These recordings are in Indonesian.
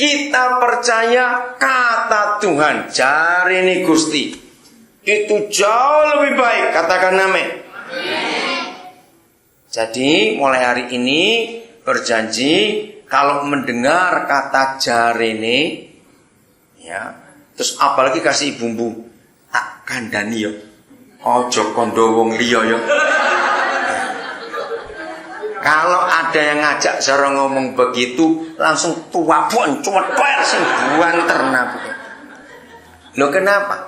Kita percaya kata Tuhan, jarene Gusti itu jauh lebih baik. Katakan amin. Jadi mulai hari ini berjanji kalau mendengar kata jarene, ya, terus apalagi kasih bumbu, tak kandhani yo, ojo kondo wong liya yo. Kalau ada yang ngajak cara ngomong begitu, langsung tua pun cuma sing buanter nabi. Loh kenapa?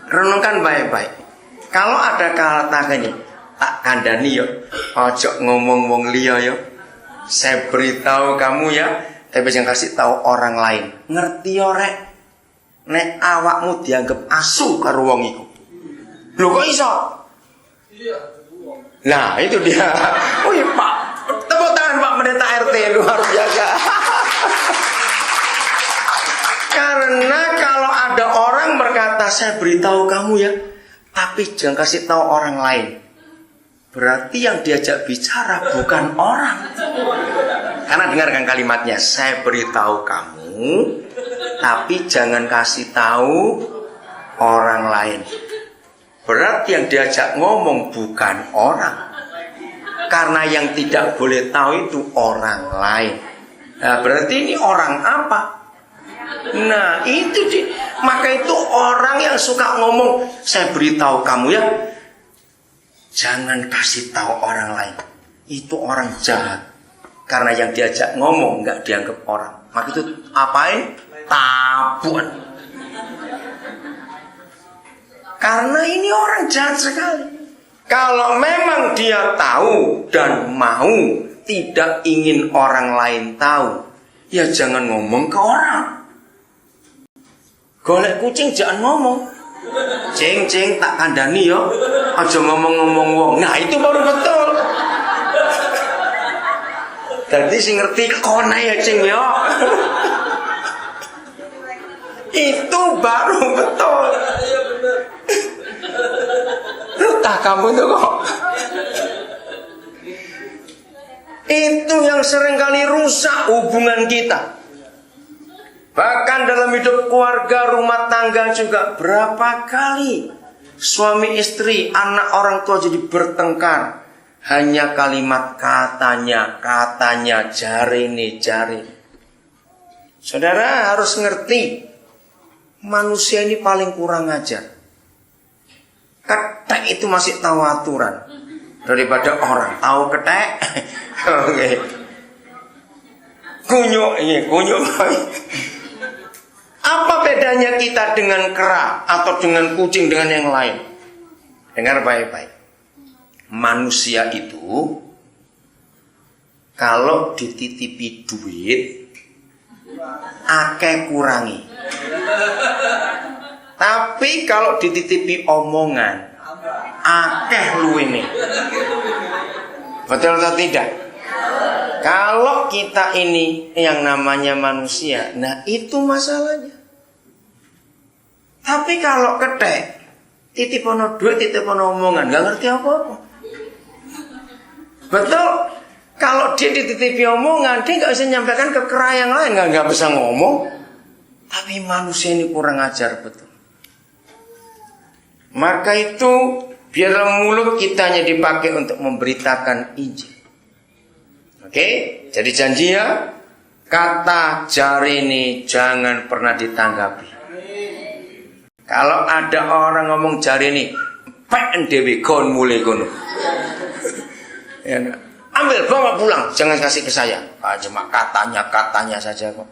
Renungkan baik-baik. Kalau ada kata gini, tak kandhani yo, ojo ngomong wong liya yo. Saya beritahu kamu ya, tapi jangan kasih tahu orang lain. Ngerti yo rek? Nek awakmu dianggap asu karo wong iku. Lho kok iso? Iya. Nah, itu dia. Oh iya, Pak. Tepuk tangan Pak Pendeta RT, luar biasa. Karena kalau ada orang berkata, saya beritahu kamu ya, tapi jangan kasih tahu orang lain. Berarti yang diajak bicara bukan orang. Karena dengarkan kalimatnya, saya beritahu kamu, tapi jangan kasih tahu orang lain. Berarti yang diajak ngomong bukan orang. Karena yang tidak boleh tahu itu orang lain. Nah, berarti ini orang apa? Nah, itu maka itu orang yang suka ngomong, saya beritahu kamu ya, jangan kasih tahu orang lain. Itu orang jahat. Karena yang diajak ngomong nggak dianggap orang. Maka itu apain? Tabuan. Karena ini orang jahat sekali. Kalau memang dia tahu dan mau, tidak ingin orang lain tahu, ya jangan ngomong ke orang. Golek kucing jangan ngomong. Cing tak kandhani yo, aja ngomong-ngomong wong. Nah itu baru betul. Jadi sing ngerti kone ya cing yo. Itu baru betul. Entah kamu tuh kok. Itu yang seringkali rusak hubungan kita. Bahkan dalam hidup keluarga, rumah tangga juga berapa kali suami istri, anak orang tua jadi bertengkar. Hanya kalimat katanya, jarene. Saudara harus ngerti, manusia ini paling kurang ajar. Ketek itu masih tahu aturan daripada orang tahu ketek. Oke. Kunyuk. Apa bedanya kita dengan kera atau dengan kucing dengan yang lain? Dengar baik-baik. Manusia itu kalau dititipi duit akeh kurangi. Tapi kalau dititipi omongan akeh luwene. Betul atau tidak? Kalau kita ini yang namanya manusia, nah itu masalahnya. Tapi kalau ketek, titipono duit, titipono omongan, gak ngerti apa-apa. Betul? Kalau dia dititipi omongan, dia gak bisa menyampaikan ke kera yang lain, gak bisa ngomong. Tapi manusia ini kurang ajar betul. Maka itu biarlah mulut kita hanya dipakai untuk memberitakan Injil. Oke, jadi janji ya, kata jarene jangan pernah ditanggapi. Kalau ada orang ngomong jarene, pen dhewe kon mulai kono. Ya, ambil bawa pulang, jangan kasih ke saya. Cuma katanya saja kok.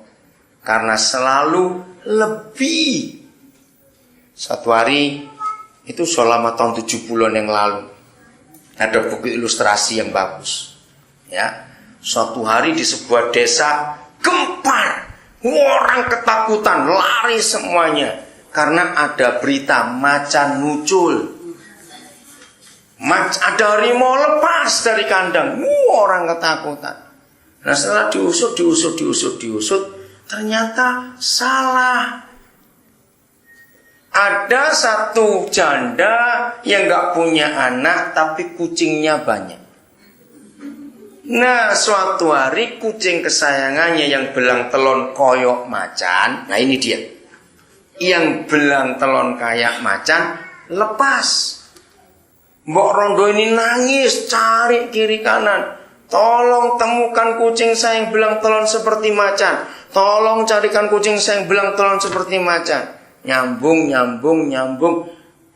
Karena selalu lebih. Satu hari itu selama tahun 70-an yang lalu ada buku ilustrasi yang bagus. Ya. Suatu hari di sebuah desa gempar, orang ketakutan, lari semuanya karena ada berita macan muncul. Ada harimau lepas dari kandang, orang ketakutan. Nah setelah diusut, ternyata salah. Ada satu janda yang gak punya anak tapi kucingnya banyak. Nah, suatu hari kucing kesayangannya yang belang telon koyok macan. Nah, ini dia. Yang belang telon kayak macan lepas. Mbok Rondo ini nangis, cari kiri kanan. Tolong temukan kucing saya yang belang telon seperti macan. Tolong carikan kucing saya yang belang telon seperti macan. Nyambung.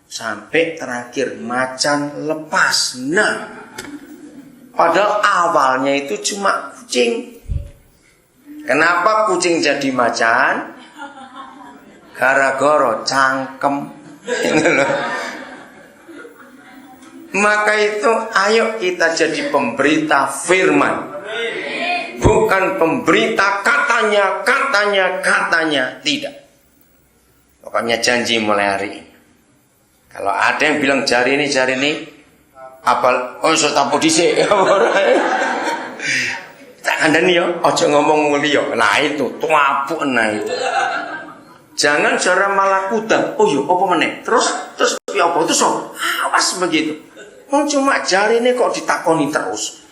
Sampai terakhir macan lepas. Nah, padahal awalnya itu cuma kucing. Kenapa kucing jadi macan? Gara-gara cangkem. Maka itu ayo kita jadi pemberita firman. Bukan pemberita katanya. Tidak. Pokoknya janji mulai hari ini. Kalau ada yang bilang jari ini apal, so tampo dhisik. Tak kandani ya, aja ngomong liya. Nah itu, tuapuk nah itu. Jangan cara malah kudang. Oh iya, apa meneh? Terus ya apa? Terus awas begitu. Cuma jari ini kok ditakoni terus.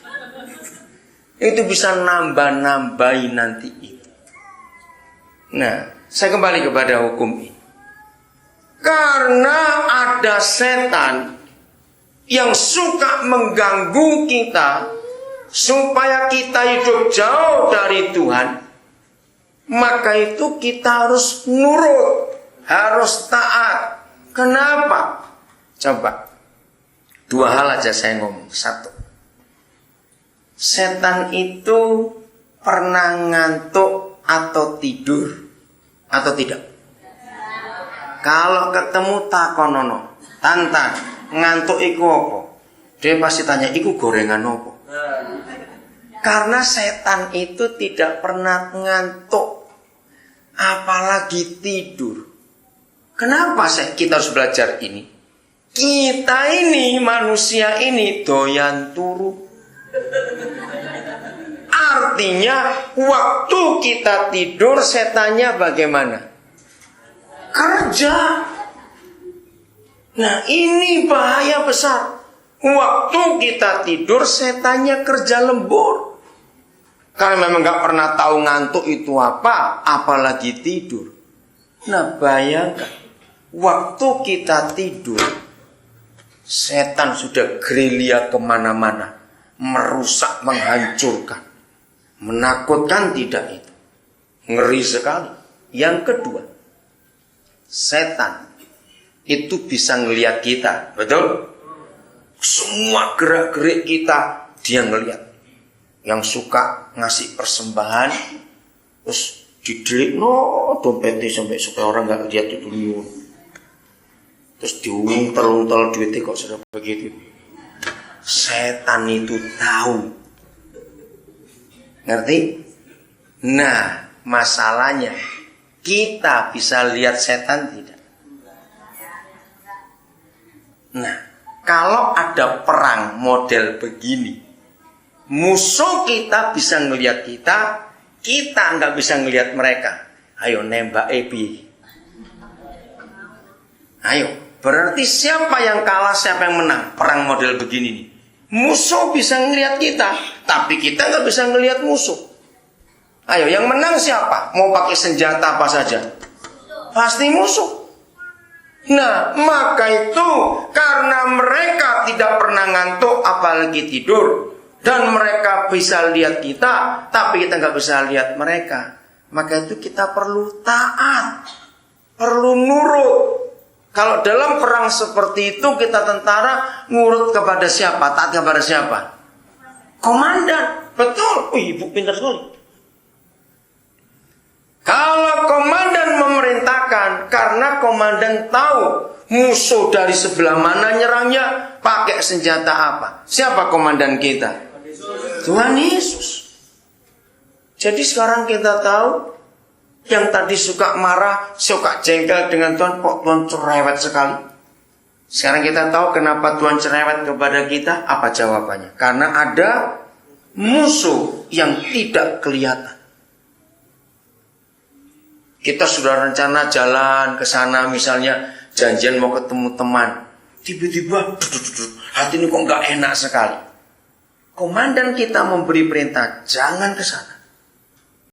Itu bisa nambah-nambahi nanti itu. Nah, saya kembali kepada hukum ini. Karena ada setan yang suka mengganggu kita supaya kita hidup jauh dari Tuhan, maka itu kita harus nurut, harus taat. Kenapa? Coba 2 hal aja saya ngomong. 1, setan itu pernah ngantuk atau tidur atau tidak? Kalau ketemu takonono, tantang, ngantuk iku apa? Dia pasti tanya, iku gorengan apa? Karena setan itu tidak pernah ngantuk, apalagi tidur. Kenapa kita harus belajar ini? Kita ini, manusia ini doyan turu. Artinya, waktu kita tidur, setannya bagaimana? Kerja. Nah, ini bahaya besar. Waktu kita tidur, setannya kerja lembur. Karena memang gak pernah tahu ngantuk itu apa, apalagi tidur. Nah, bayangkan, waktu kita tidur, setan sudah gerilya kemana-mana, merusak, menghancurkan, menakutkan tidak itu. Ngeri sekali. Yang kedua, setan itu bisa ngelihat kita, betul? Semua gerak-gerik kita dia ngelihat. Yang suka ngasih persembahan, terus didelik dompetnya sampai supaya orang nggak lihat itu dulu. Terus diuntel-untel duitnya kok sudah begitu. Setan itu tahu, ngerti? Nah, masalahnya kita bisa lihat setan tidak? Nah, kalau ada perang model begini, musuh kita bisa ngelihat kita, kita nggak bisa ngelihat mereka. Ayo nembak Ebi. Ayo, berarti siapa yang kalah, siapa yang menang? Perang model begini nih. Musuh bisa ngelihat kita, tapi kita nggak bisa ngelihat musuh. Ayo, yang menang siapa? Mau pakai senjata apa saja? Pasti musuh. Nah, maka itu karena mereka tidak pernah ngantuk apalagi tidur, dan mereka bisa lihat kita, tapi kita nggak bisa lihat mereka. Maka itu kita perlu taat, perlu nurut. Kalau dalam perang seperti itu kita tentara nurut kepada siapa? Taat kepada siapa? Komandan. Betul. Ibu pintar sekali. Kalau komandan memerintahkan, karena komandan tahu musuh dari sebelah mana nyerangnya, pakai senjata apa? Siapa komandan kita? Tuhan Yesus. Jadi sekarang kita tahu, yang tadi suka marah, suka jengkel dengan Tuhan, kok Tuhan cerewet sekali. Sekarang kita tahu kenapa Tuhan cerewet kepada kita. Apa jawabannya? Karena ada musuh yang tidak kelihatan. Kita sudah rencana jalan ke sana, misalnya janjian mau ketemu teman, tiba-tiba hati ini kok nggak enak sekali. komandan kita memberi perintah, jangan ke sana.